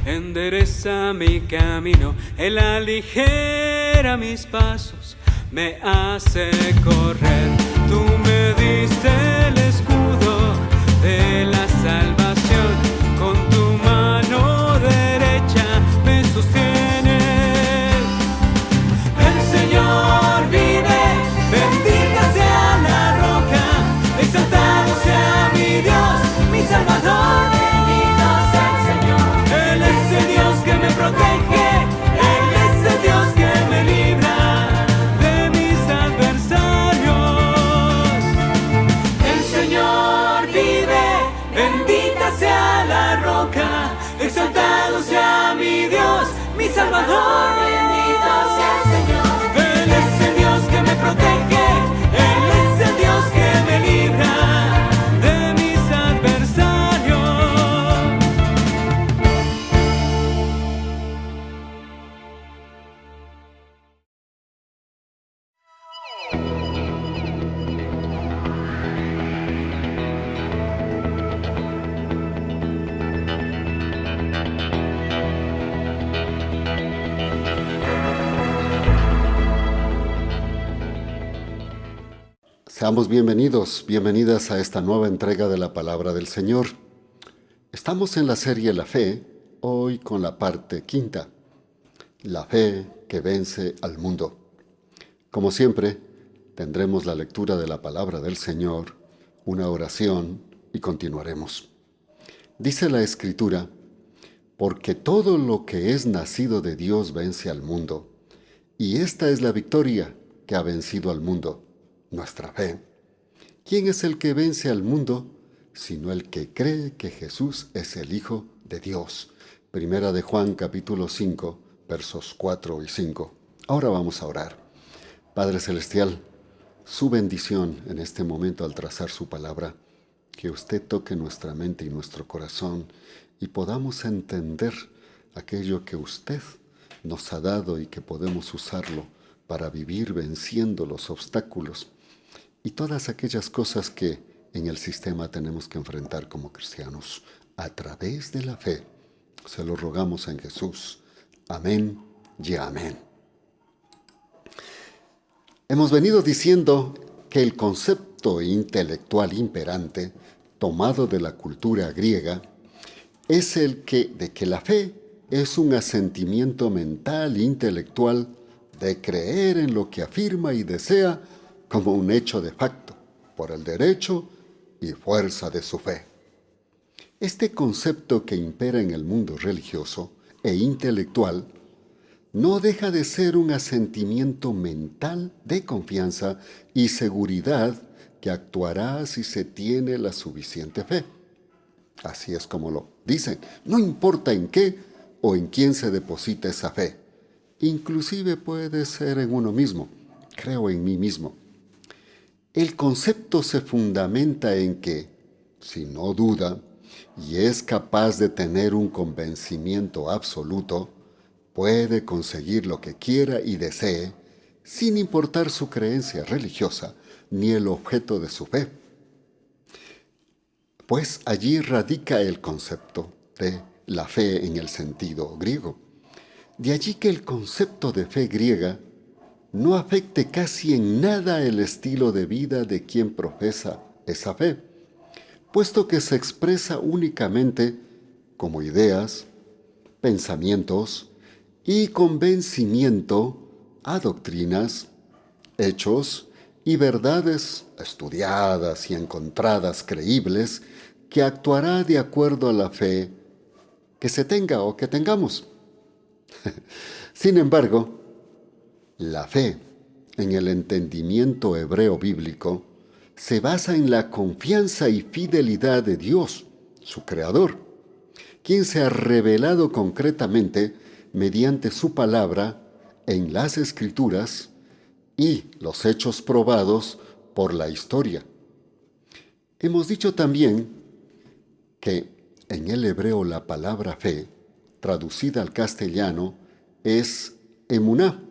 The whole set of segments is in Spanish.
endereza mi camino, Él aligera mis pasos, me hace correr. Tú me diste el escudo de la salvación, con tu mano derecha me sostienes. El Señor vive, bendita sea la roca, exaltado sea mi Dios, mi Salvador. Bendito sea el Señor. Él es el Dios que me protege, Él es el Dios que me libra de mis adversarios. El Señor vive, bendita sea la roca, exaltado sea mi Dios, mi Salvador. Bendito sea el Señor. Él es el Dios que me protege, Él es el Dios que me libra de mis adversarios. Seamos bienvenidos, bienvenidas a esta nueva entrega de la Palabra del Señor. Estamos en la serie La Fe, hoy con la parte 5, la fe que vence al mundo. Como siempre, tendremos la lectura de la Palabra del Señor, una oración y continuaremos. Dice la Escritura, porque todo lo que es nacido de Dios vence al mundo, y esta es la victoria que ha vencido al mundo, nuestra fe. ¿Quién es el que vence al mundo, sino el que cree que Jesús es el Hijo de Dios? Primera de Juan, capítulo 5, versos 4 y 5. Ahora vamos a orar. Padre Celestial, su bendición en este momento al trazar su palabra, que usted toque nuestra mente y nuestro corazón y podamos entender aquello que usted nos ha dado y que podemos usarlo para vivir venciendo los obstáculos y todas aquellas cosas que en el sistema tenemos que enfrentar como cristianos a través de la fe. Se lo rogamos en Jesús. Amén y amén. Hemos venido diciendo que el concepto intelectual imperante, tomado de la cultura griega, es el de que la fe es un asentimiento mental e intelectual de creer en lo que afirma y desea como un hecho de facto, por el derecho y fuerza de su fe. Este concepto que impera en el mundo religioso e intelectual no deja de ser un asentimiento mental de confianza y seguridad que actuará si se tiene la suficiente fe. Así es como lo dicen, no importa en qué o en quién se deposita esa fe. Inclusive puede ser en uno mismo, creo en mí mismo. El concepto se fundamenta en que, si no duda y es capaz de tener un convencimiento absoluto, puede conseguir lo que quiera y desee, sin importar su creencia religiosa ni el objeto de su fe. Pues allí radica el concepto de la fe en el sentido griego. De allí que el concepto de fe griega no afecte casi en nada el estilo de vida de quien profesa esa fe, puesto que se expresa únicamente como ideas, pensamientos y convencimiento a doctrinas, hechos y verdades estudiadas y encontradas creíbles que actuará de acuerdo a la fe que se tenga o que tengamos. Sin embargo, la fe, en el entendimiento hebreo bíblico, se basa en la confianza y fidelidad de Dios, su Creador, quien se ha revelado concretamente mediante su palabra en las Escrituras y los hechos probados por la historia. Hemos dicho también que en el hebreo la palabra fe, traducida al castellano, es emuná.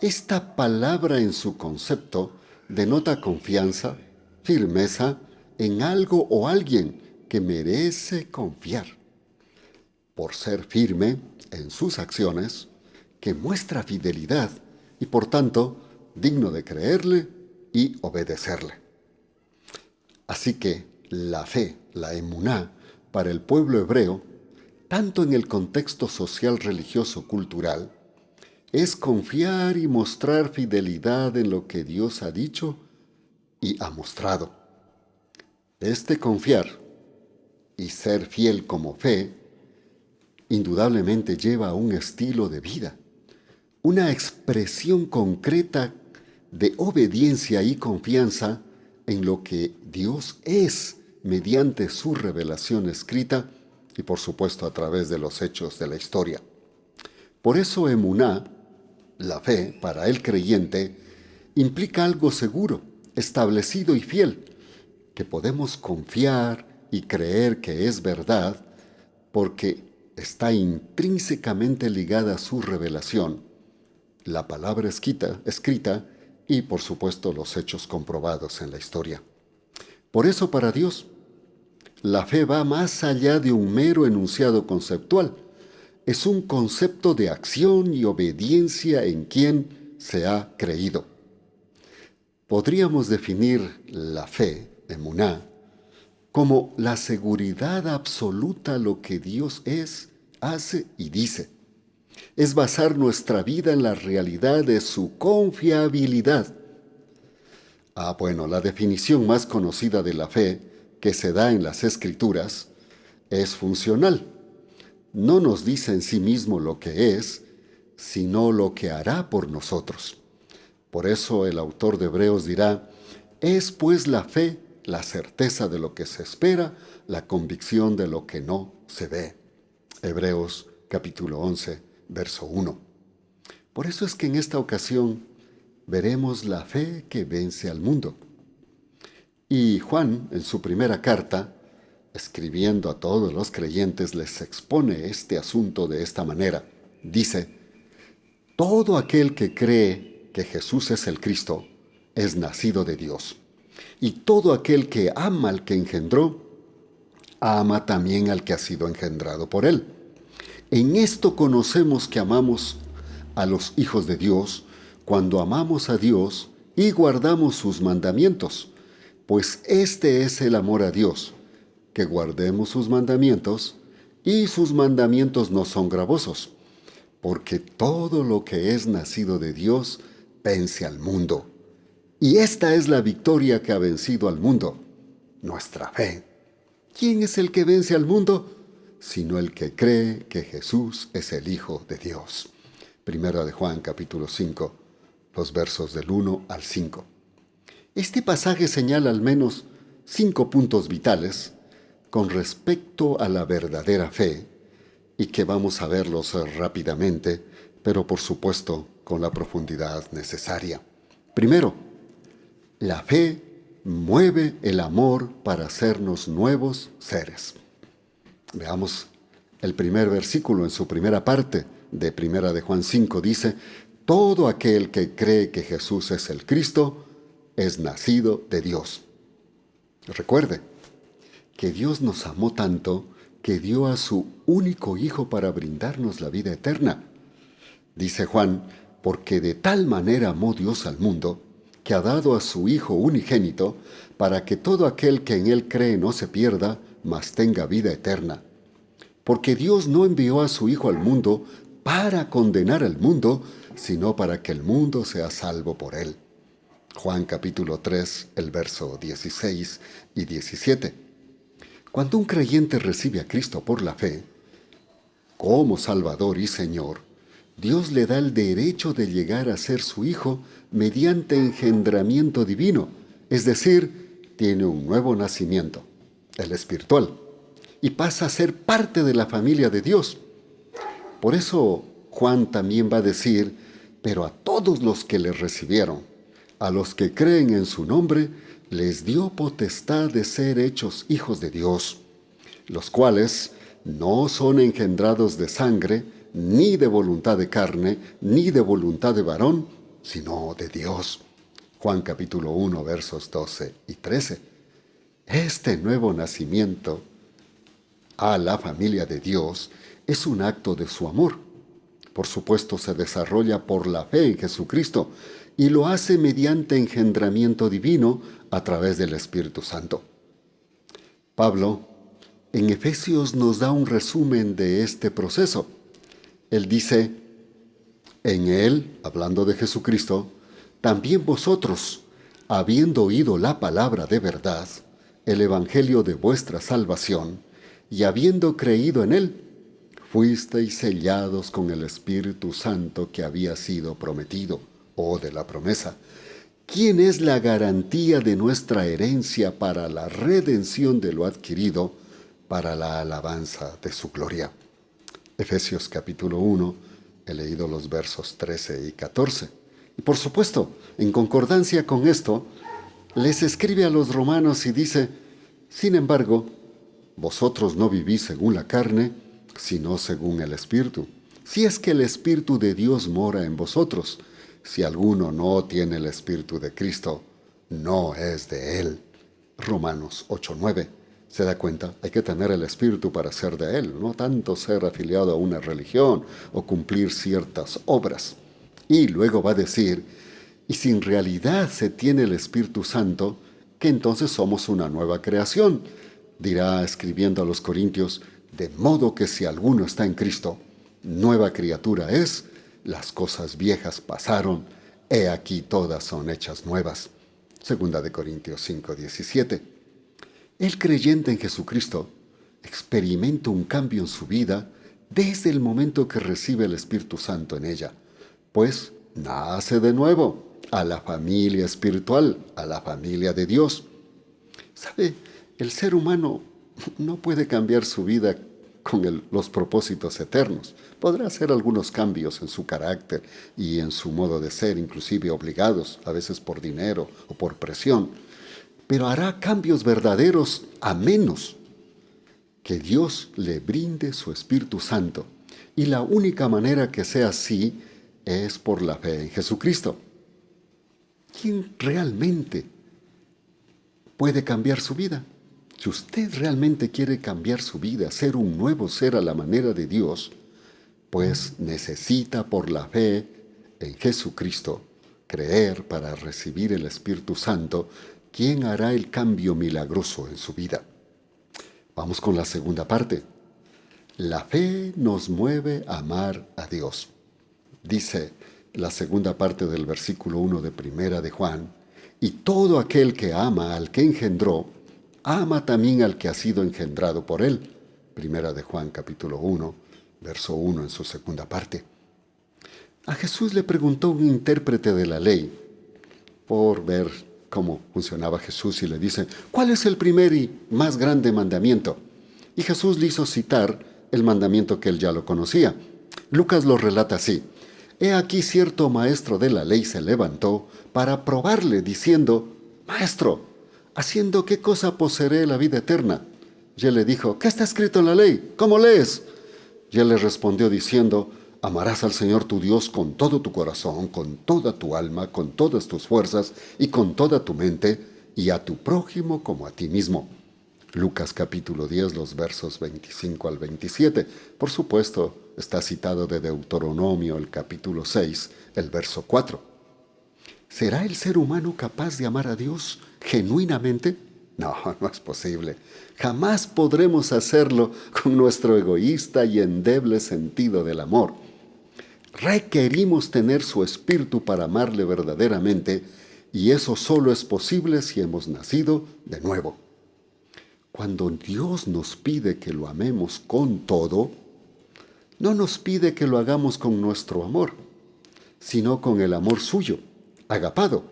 Esta palabra en su concepto denota confianza, firmeza en algo o alguien que merece confiar. por ser firme en sus acciones, que muestra fidelidad y por tanto digno de creerle y obedecerle. Así que la fe, la emuná, para el pueblo hebreo, tanto en el contexto social, religioso, cultural, es confiar y mostrar fidelidad en lo que Dios ha dicho y ha mostrado. Este confiar y ser fiel como fe, indudablemente lleva a un estilo de vida, una expresión concreta de obediencia y confianza en lo que Dios es mediante su revelación escrita y por supuesto a través de los hechos de la historia. Por eso emuná, la fe para el creyente, implica algo seguro, establecido y fiel, que podemos confiar y creer que es verdad porque está intrínsecamente ligada a su revelación, la palabra escrita y por supuesto los hechos comprobados en la historia. Por eso para Dios, la fe va más allá de un mero enunciado conceptual. Es un concepto de acción y obediencia en quien se ha creído. Podríamos definir la fe, emuná, como la seguridad absoluta a lo que Dios es, hace y dice. Es basar nuestra vida en la realidad de su confiabilidad. La definición más conocida de la fe que se da en las Escrituras es funcional. No nos dice en sí mismo lo que es, sino lo que hará por nosotros. Por eso el autor de Hebreos dirá, es pues la fe la certeza de lo que se espera, la convicción de lo que no se ve. Hebreos capítulo 11, verso 1. Por eso es que en esta ocasión veremos la fe que vence al mundo. Y Juan, en su primera carta, escribiendo a todos los creyentes, les expone este asunto de esta manera. Dice, todo aquel que cree que Jesús es el Cristo es nacido de Dios. Y todo aquel que ama al que engendró, ama también al que ha sido engendrado por él. En esto conocemos que amamos a los hijos de Dios, cuando amamos a Dios y guardamos sus mandamientos. Pues este es el amor a Dios, que guardemos sus mandamientos, y sus mandamientos no son gravosos, porque todo lo que es nacido de Dios vence al mundo. Y esta es la victoria que ha vencido al mundo, nuestra fe. ¿Quién es el que vence al mundo? Sino el que cree que Jesús es el Hijo de Dios. Primera de Juan, capítulo 5, los versos del 1 al 5. Este pasaje señala al menos 5 puntos vitales con respecto a la verdadera fe, y que vamos a verlos rápidamente, pero por supuesto con la profundidad necesaria. Primero, la fe mueve el amor para hacernos nuevos seres. Veamos el primer versículo en su primera parte de Primera de Juan 5. Dice, todo aquel que cree que Jesús es el Cristo es nacido de Dios. Recuerde que Dios nos amó tanto que dio a su único Hijo para brindarnos la vida eterna. Dice Juan, porque de tal manera amó Dios al mundo, que ha dado a su Hijo unigénito, para que todo aquel que en Él cree no se pierda, mas tenga vida eterna. Porque Dios no envió a su Hijo al mundo para condenar al mundo, sino para que el mundo sea salvo por Él. Juan capítulo 3, el verso 16 y 17. Cuando un creyente recibe a Cristo por la fe, como Salvador y Señor, Dios le da el derecho de llegar a ser su hijo mediante engendramiento divino, es decir, tiene un nuevo nacimiento, el espiritual, y pasa a ser parte de la familia de Dios. Por eso Juan también va a decir, pero a todos los que le recibieron, a los que creen en su nombre, les dio potestad de ser hechos hijos de Dios, los cuales no son engendrados de sangre, ni de voluntad de carne, ni de voluntad de varón, sino de Dios. Juan capítulo 1, versos 12 y 13. Este nuevo nacimiento a la familia de Dios es un acto de su amor. Por supuesto, se desarrolla por la fe en Jesucristo y lo hace mediante engendramiento divino a través del Espíritu Santo. Pablo, en Efesios, nos da un resumen de este proceso. Él dice: en Él, hablando de Jesucristo, también vosotros, habiendo oído la palabra de verdad, el evangelio de vuestra salvación, y habiendo creído en Él, fuisteis sellados con el Espíritu Santo que había sido prometido, o de la promesa, quien es la garantía de nuestra herencia para la redención de lo adquirido, para la alabanza de su gloria. Efesios capítulo 1, he leído los versos 13 y 14. Y por supuesto, en concordancia con esto, les escribe a los romanos y dice: sin embargo, vosotros no vivís según la carne, sino según el Espíritu, si es que el Espíritu de Dios mora en vosotros. Si alguno no tiene el Espíritu de Cristo, no es de Él. Romanos 8:9. ¿Se da cuenta? Hay que tener el Espíritu para ser de Él, no tanto ser afiliado a una religión o cumplir ciertas obras. Y luego va a decir: y si en realidad se tiene el Espíritu Santo, que entonces somos una nueva creación. Dirá escribiendo a los Corintios: de modo que si alguno está en Cristo, nueva criatura es, las cosas viejas pasaron, he aquí todas son hechas nuevas. Segunda de Corintios 5:17. El creyente en Jesucristo experimenta un cambio en su vida desde el momento que recibe el Espíritu Santo en ella, pues nace de nuevo a la familia espiritual, a la familia de Dios. ¿Sabe? El ser humano no puede cambiar su vida con los propósitos eternos. Podrá hacer algunos cambios en su carácter y en su modo de ser, inclusive obligados, a veces por dinero o por presión, pero hará cambios verdaderos a menos que Dios le brinde su Espíritu Santo. Y la única manera que sea así es por la fe en Jesucristo. ¿Quién realmente puede cambiar su vida? Si usted realmente quiere cambiar su vida, ser un nuevo ser a la manera de Dios, pues necesita por la fe en Jesucristo creer para recibir el Espíritu Santo, quien hará el cambio milagroso en su vida. Vamos con la segunda parte. La fe nos mueve a amar a Dios. Dice la segunda parte del versículo 1 de Primera de Juan: y todo aquel que ama al que engendró, ama también al que ha sido engendrado por él. Primera de Juan capítulo 1, verso 1 en su segunda parte. A Jesús le preguntó un intérprete de la ley, por ver cómo funcionaba Jesús, y le dice: ¿cuál es el primer y más grande mandamiento? Y Jesús le hizo citar el mandamiento que él ya lo conocía. Lucas lo relata así: he aquí cierto maestro de la ley se levantó para probarle, diciendo: Maestro, ¿haciendo qué cosa poseeré la vida eterna? Y él le dijo: ¿qué está escrito en la ley? ¿Cómo lees? Y él le respondió diciendo: amarás al Señor tu Dios con todo tu corazón, con toda tu alma, con todas tus fuerzas y con toda tu mente, y a tu prójimo como a ti mismo. Lucas capítulo 10, los versos 25 al 27. Por supuesto, está citado de Deuteronomio, el capítulo 6, el verso 4. ¿Será el ser humano capaz de amar a Dios genuinamente? No, no es posible. Jamás podremos hacerlo con nuestro egoísta y endeble sentido del amor. Requerimos tener su espíritu para amarle verdaderamente, y eso solo es posible si hemos nacido de nuevo. Cuando Dios nos pide que lo amemos con todo, no nos pide que lo hagamos con nuestro amor, sino con el amor suyo, agapado,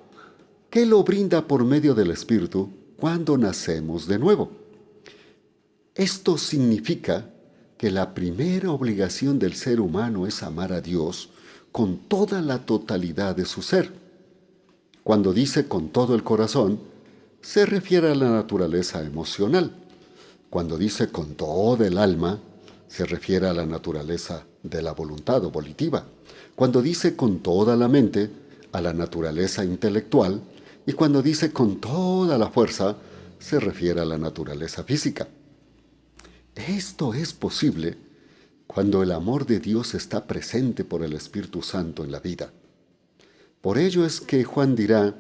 que lo brinda por medio del Espíritu cuando nacemos de nuevo. Esto significa que la primera obligación del ser humano es amar a Dios con toda la totalidad de su ser. Cuando dice con todo el corazón, se refiere a la naturaleza emocional. Cuando dice con toda el alma, se refiere a la naturaleza de la voluntad o volitiva. Cuando dice con toda la mente, a la naturaleza intelectual. Y cuando dice con toda la fuerza, se refiere a la naturaleza física. Esto es posible cuando el amor de Dios está presente por el Espíritu Santo en la vida. Por ello es que Juan dirá,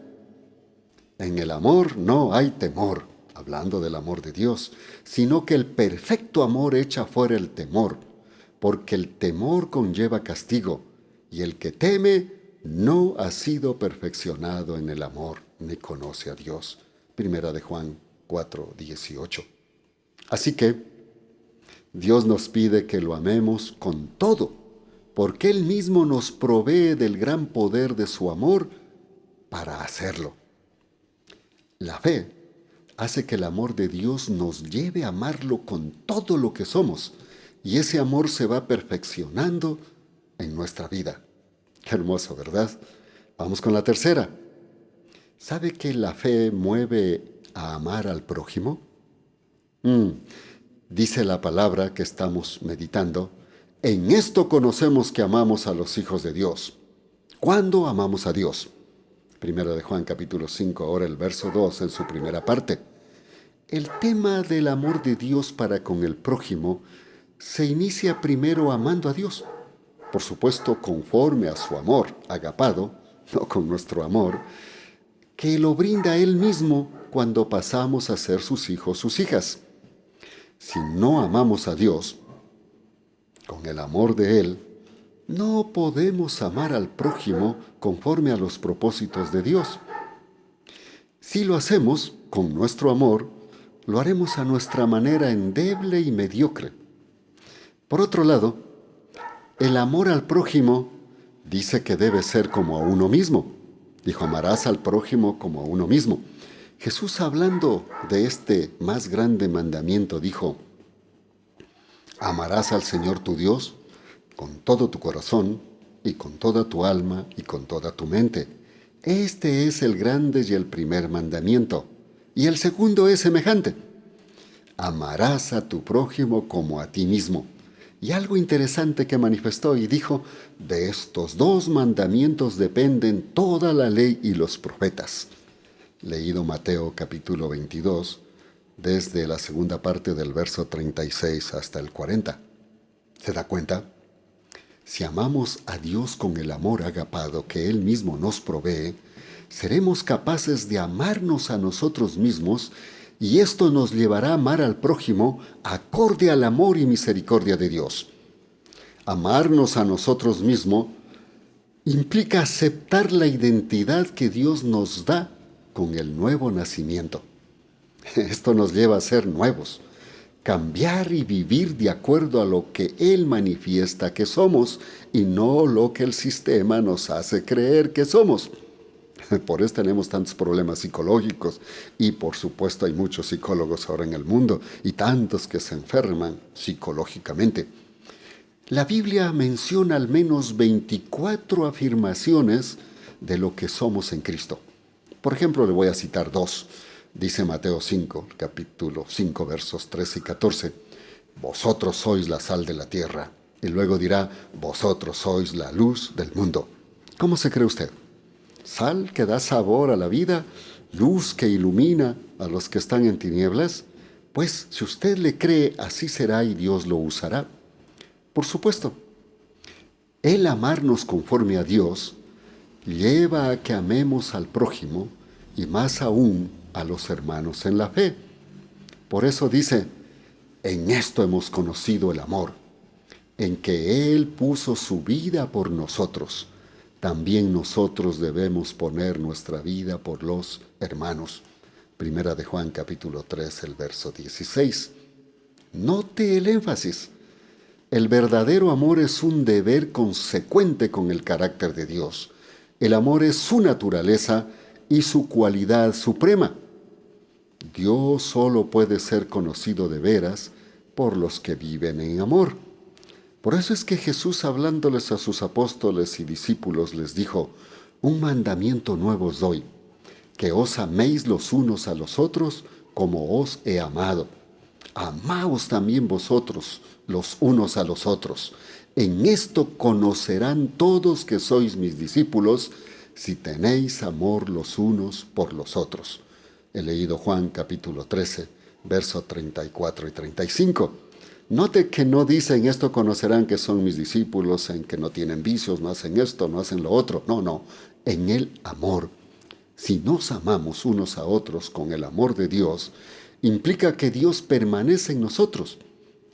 en el amor no hay temor, hablando del amor de Dios, sino que el perfecto amor echa fuera el temor, porque el temor conlleva castigo, y el que teme no ha sido perfeccionado en el amor, ni conoce a Dios. Primera de Juan 4:18. Así que Dios nos pide que lo amemos con todo, porque Él mismo nos provee del gran poder de su amor para hacerlo. La fe hace que el amor de Dios nos lleve a amarlo con todo lo que somos, y ese amor se va perfeccionando en nuestra vida. Qué hermoso, ¿verdad? Vamos con la tercera. ¿Sabe que la fe mueve a amar al prójimo? Dice la palabra que estamos meditando, en esto conocemos que amamos a los hijos de Dios. ¿Cuándo amamos a Dios? Primera de Juan capítulo 5, ahora el verso 2 en su primera parte. El tema del amor de Dios para con el prójimo se inicia primero amando a Dios. Por supuesto, conforme a su amor, agapado, no con nuestro amor, que lo brinda Él mismo cuando pasamos a ser sus hijos, sus hijas. Si no amamos a Dios, con el amor de Él, no podemos amar al prójimo conforme a los propósitos de Dios. Si lo hacemos con nuestro amor, lo haremos a nuestra manera endeble y mediocre. Por otro lado, el amor al prójimo dice que debe ser como a uno mismo. Dijo, amarás al prójimo como a uno mismo. Jesús, hablando de este más grande mandamiento, dijo, amarás al Señor tu Dios con todo tu corazón y con toda tu alma y con toda tu mente. Este es el grande y el primer mandamiento. Y el segundo es semejante. Amarás a tu prójimo como a ti mismo. Y algo interesante que manifestó y dijo, de estos dos mandamientos dependen toda la ley y los profetas. Leído Mateo capítulo 22, desde la segunda parte del verso 36 hasta el 40. ¿Se da cuenta? Si amamos a Dios con el amor agapado que Él mismo nos provee, seremos capaces de amarnos a nosotros mismos, y esto nos llevará a amar al prójimo acorde al amor y misericordia de Dios. Amarnos a nosotros mismos implica aceptar la identidad que Dios nos da con el nuevo nacimiento. Esto nos lleva a ser nuevos, cambiar y vivir de acuerdo a lo que Él manifiesta que somos y no lo que el sistema nos hace creer que somos. Por eso tenemos tantos problemas psicológicos y por supuesto hay muchos psicólogos ahora en el mundo y tantos que se enferman psicológicamente. La Biblia menciona al menos 24 afirmaciones de lo que somos en Cristo. Por ejemplo, le voy a citar dos. Dice Mateo 5, capítulo 5, versos 13 y 14. Vosotros sois la sal de la tierra. Y luego dirá, vosotros sois la luz del mundo. ¿Cómo se cree usted? Sal que da sabor a la vida, luz que ilumina a los que están en tinieblas. Pues si usted le cree, así será y Dios lo usará. Por supuesto, el amarnos conforme a Dios lleva a que amemos al prójimo y más aún a los hermanos en la fe. Por eso dice, en esto hemos conocido el amor, en que Él puso su vida por nosotros. También nosotros debemos poner nuestra vida por los hermanos. Primera de Juan capítulo 3, el verso 16. Note el énfasis. El verdadero amor es un deber consecuente con el carácter de Dios. El amor es su naturaleza y su cualidad suprema. Dios solo puede ser conocido de veras por los que viven en amor. Por eso es que Jesús, hablándoles a sus apóstoles y discípulos, les dijo, un mandamiento nuevo os doy, que os améis los unos a los otros como os he amado. Amaos también vosotros los unos a los otros. En esto conocerán todos que sois mis discípulos, si tenéis amor los unos por los otros. He leído Juan capítulo 13, versos 34 y 35. Note que no dice: en esto conocerán que son mis discípulos, en que no tienen vicios, no hacen esto, no hacen lo otro. No, en el amor. Si nos amamos unos a otros con el amor de Dios, implica que Dios permanece en nosotros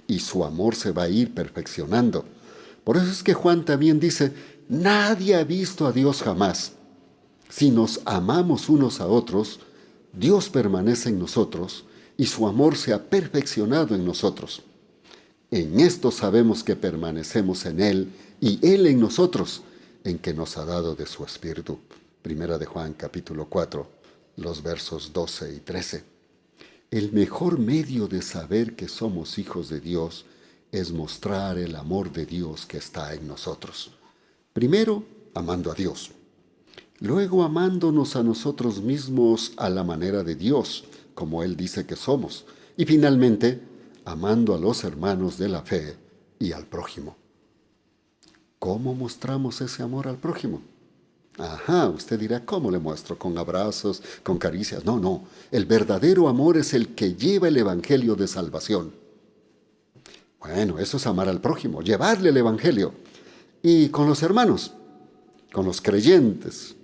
y su amor se va a ir perfeccionando. Por eso es que Juan también dice: nadie ha visto a Dios jamás. Si nos amamos unos a otros, Dios permanece en nosotros y su amor se ha perfeccionado en nosotros. En esto sabemos que permanecemos en Él y Él en nosotros, en que nos ha dado de su Espíritu. Primera de Juan, capítulo 4, los versos 12 y 13. El mejor medio de saber que somos hijos de Dios es mostrar el amor de Dios que está en nosotros. Primero, amando a Dios. Luego, amándonos a nosotros mismos a la manera de Dios, como Él dice que somos. Y finalmente, amando a los hermanos de la fe y al prójimo. ¿Cómo mostramos ese amor al prójimo? Ajá, usted dirá: ¿cómo le muestro? ¿Con abrazos, con caricias? No. El verdadero amor es el que lleva el evangelio de salvación. Bueno, eso es amar al prójimo, llevarle el evangelio. Y con los hermanos, con los creyentes,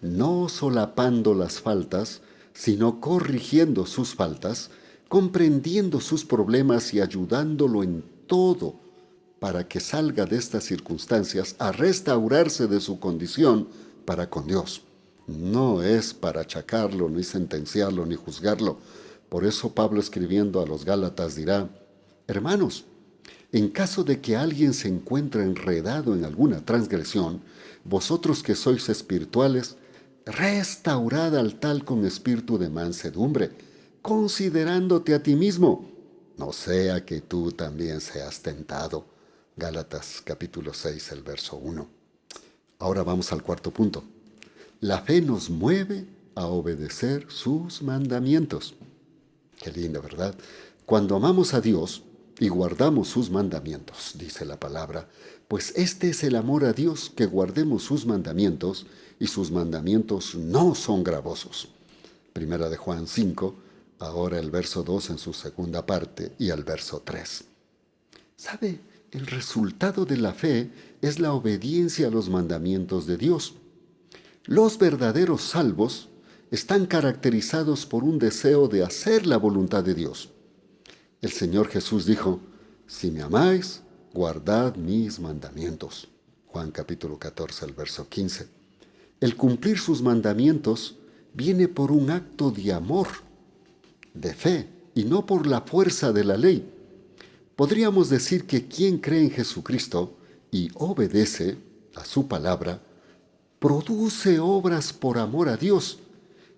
no solapando las faltas, sino corrigiendo sus faltas, comprendiendo sus problemas y ayudándolo en todo para que salga de estas circunstancias a restaurarse de su condición para con Dios. No es para achacarlo, ni sentenciarlo, ni juzgarlo. Por eso Pablo, escribiendo a los Gálatas, dirá: hermanos, en caso de que alguien se encuentre enredado en alguna transgresión, vosotros que sois espirituales, restaurad al tal con espíritu de mansedumbre, considerándote a ti mismo, no sea que tú también seas tentado. Gálatas capítulo 6, el verso 1. Ahora vamos al cuarto punto. La fe nos mueve a obedecer sus mandamientos. Qué lindo, ¿verdad? Cuando amamos a Dios y guardamos sus mandamientos, dice la palabra, pues este es el amor a Dios, que guardemos sus mandamientos, y sus mandamientos no son gravosos. Primera de Juan 5, ahora el verso 2 en su segunda parte y el verso 3. ¿Sabe? El resultado de la fe es la obediencia a los mandamientos de Dios. Los verdaderos salvos están caracterizados por un deseo de hacer la voluntad de Dios. El Señor Jesús dijo: si me amáis, guardad mis mandamientos. Juan capítulo 14, el verso 15. El cumplir sus mandamientos viene por un acto de amor, de fe, y no por la fuerza de la ley. Podríamos decir que quien cree en Jesucristo y obedece a su palabra, produce obras por amor a Dios,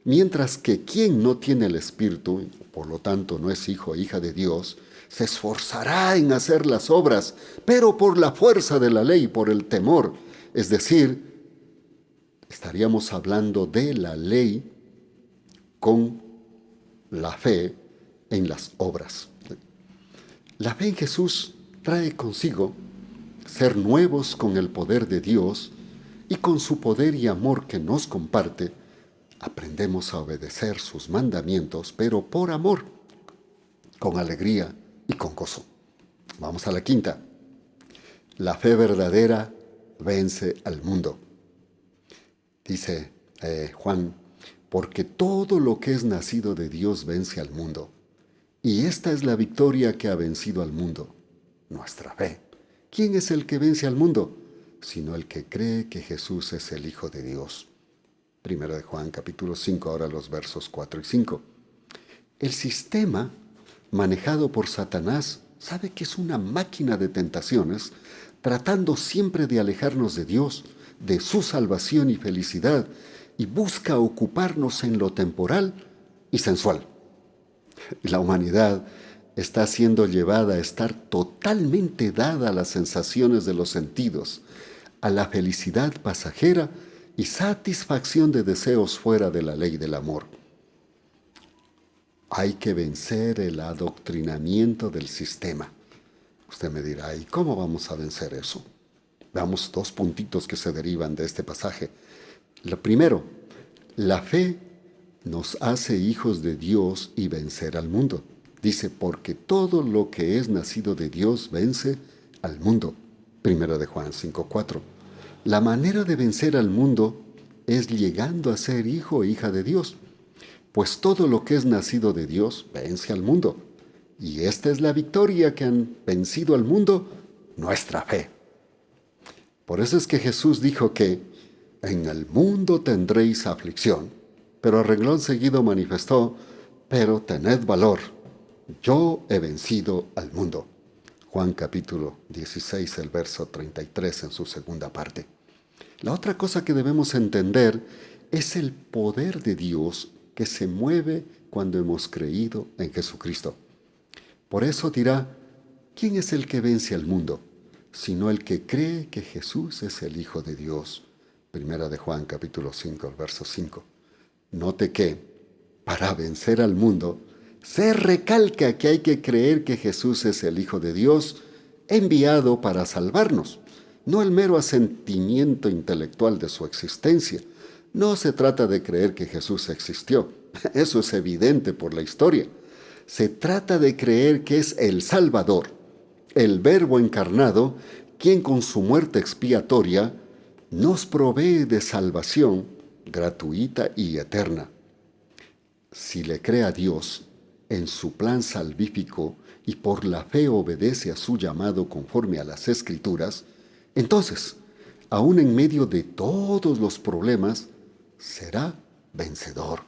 mientras que quien no tiene el Espíritu, por lo tanto no es hijo o hija de Dios, se esforzará en hacer las obras, pero por la fuerza de la ley, por el temor. Es decir, estaríamos hablando de la ley con la fe en las obras. La fe en Jesús trae consigo ser nuevos con el poder de Dios, y con su poder y amor que nos comparte, aprendemos a obedecer sus mandamientos, pero por amor, con alegría y con gozo. Vamos a la quinta. La fe verdadera vence al mundo. Dice Juan: porque todo lo que es nacido de Dios vence al mundo. Y esta es la victoria que ha vencido al mundo, nuestra fe. ¿Quién es el que vence al mundo? Sino el que cree que Jesús es el Hijo de Dios. Primera de Juan, capítulo 5, ahora los versos 4 y 5. El sistema manejado por Satanás sabe que es una máquina de tentaciones, tratando siempre de alejarnos de Dios, de su salvación y felicidad, y busca ocuparnos en lo temporal y sensual. La humanidad está siendo llevada a estar totalmente dada a las sensaciones de los sentidos, a la felicidad pasajera y satisfacción de deseos fuera de la ley del amor. Hay que vencer el adoctrinamiento del sistema. Usted me dirá: ¿y cómo vamos a vencer eso? Veamos dos puntitos que se derivan de este pasaje. Lo primero, la fe nos hace hijos de Dios y vencer al mundo. Dice, porque todo lo que es nacido de Dios vence al mundo. Primera de Juan 5:4. La manera de vencer al mundo es llegando a ser hijo o hija de Dios, pues todo lo que es nacido de Dios vence al mundo. Y esta es la victoria que han vencido al mundo, nuestra fe. Por eso es que Jesús dijo que en el mundo tendréis aflicción, pero a renglón seguido manifestó, pero tened valor, yo he vencido al mundo. Juan capítulo 16, el verso 33 en su segunda parte. La otra cosa que debemos entender es el poder de Dios que se mueve cuando hemos creído en Jesucristo. Por eso dirá, ¿quién es el que vence al mundo? Sino el que cree que Jesús es el Hijo de Dios. Primera de Juan capítulo 5, el verso 5. Note que, para vencer al mundo, se recalca que hay que creer que Jesús es el Hijo de Dios, enviado para salvarnos, no el mero asentimiento intelectual de su existencia. No se trata de creer que Jesús existió, eso es evidente por la historia. Se trata de creer que es el Salvador, el Verbo encarnado, quien con su muerte expiatoria nos provee de salvación gratuita y eterna. Si le cree a Dios en su plan salvífico y por la fe obedece a su llamado conforme a las Escrituras, entonces, aún en medio de todos los problemas, será vencedor.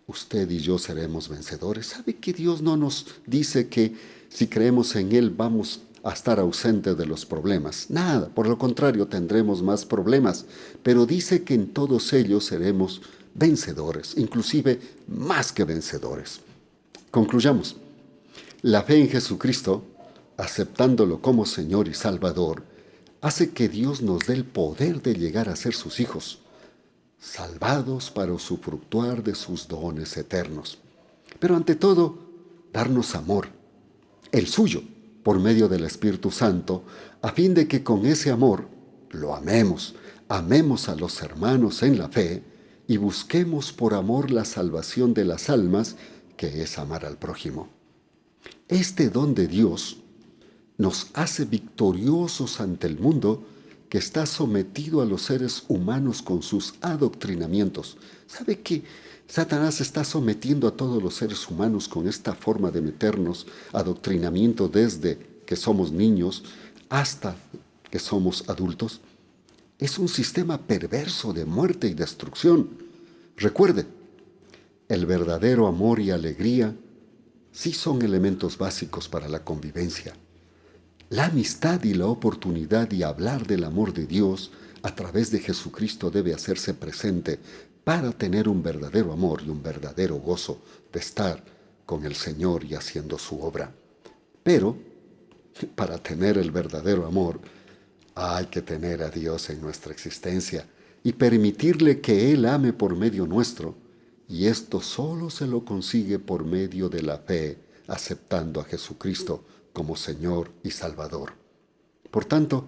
Usted y yo seremos vencedores. ¿Sabe que Dios no nos dice que si creemos en Él vamos a estar ausentes de los problemas? Nada, por lo contrario, tendremos más problemas. Pero dice que en todos ellos seremos vencedores, inclusive más que vencedores. Concluyamos. La fe en Jesucristo, aceptándolo como Señor y Salvador, hace que Dios nos dé el poder de llegar a ser sus hijos, salvados para usufructuar de sus dones eternos. Pero ante todo, darnos amor, el suyo, por medio del Espíritu Santo, a fin de que con ese amor lo amemos a los hermanos en la fe y busquemos por amor la salvación de las almas, que es amar al prójimo. Este don de Dios nos hace victoriosos ante el mundo que está sometido a los seres humanos con sus adoctrinamientos. ¿Sabe que Satanás está sometiendo a todos los seres humanos con esta forma de meternos adoctrinamiento desde que somos niños hasta que somos adultos? Es un sistema perverso de muerte y destrucción. Recuerde, el verdadero amor y alegría sí son elementos básicos para la convivencia. La amistad y la oportunidad de hablar del amor de Dios a través de Jesucristo debe hacerse presente para tener un verdadero amor y un verdadero gozo de estar con el Señor y haciendo su obra. Pero, para tener el verdadero amor, hay que tener a Dios en nuestra existencia y permitirle que Él ame por medio nuestro, y esto solo se lo consigue por medio de la fe, aceptando a Jesucristo como Señor y Salvador. Por tanto,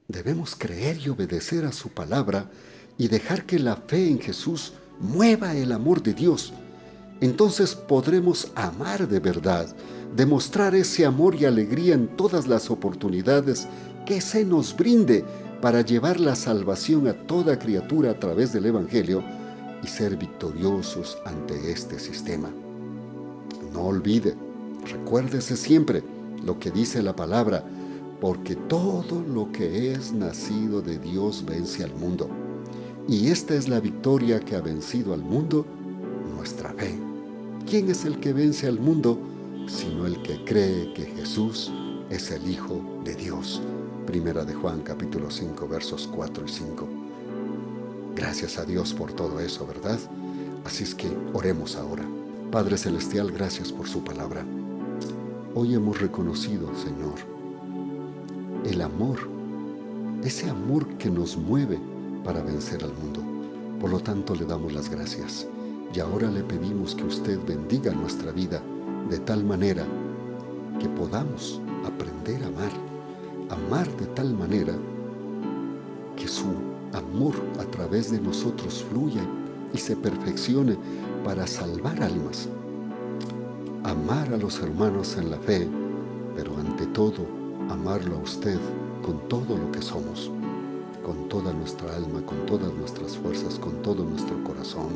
debemos creer y obedecer a su palabra y dejar que la fe en Jesús mueva el amor de Dios. Entonces podremos amar de verdad, demostrar ese amor y alegría en todas las oportunidades que se nos brinde para llevar la salvación a toda criatura a través del Evangelio y ser victoriosos ante este sistema. No olvide, recuérdese siempre lo que dice la palabra, porque todo lo que es nacido de Dios vence al mundo. Y esta es la victoria que ha vencido al mundo, nuestra fe. ¿Quién es el que vence al mundo? Sino el que cree que Jesús es el Hijo de Dios. Primera de Juan capítulo 5 versos 4 y 5. Gracias a Dios por todo eso, ¿verdad? Así es que oremos ahora. Padre Celestial, gracias por su palabra. Hoy hemos reconocido, Señor, el amor, ese amor que nos mueve para vencer al mundo. Por lo tanto, le damos las gracias. Y ahora le pedimos que usted bendiga nuestra vida de tal manera que podamos aprender a amar de tal manera que su amor a través de nosotros fluya y se perfeccione para salvar almas. amar a los hermanos en la fe, pero ante todo, amarlo a usted con todo lo que somos, con toda nuestra alma, con todas nuestras fuerzas, con todo nuestro corazón.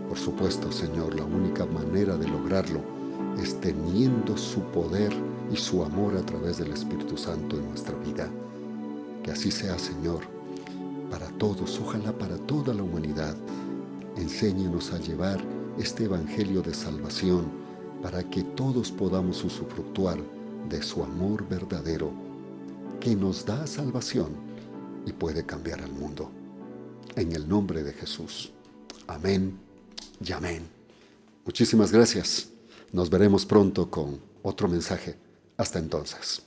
Por supuesto, Señor, la única manera de lograrlo es teniendo su poder y su amor a través del Espíritu Santo en nuestra vida. Que así sea, Señor, para todos, ojalá para toda la humanidad. Enséñenos a llevar este evangelio de salvación para que todos podamos usufructuar de su amor verdadero, que nos da salvación y puede cambiar al mundo. En el nombre de Jesús. Amén y amén. Muchísimas gracias. Nos veremos pronto con otro mensaje. Hasta entonces.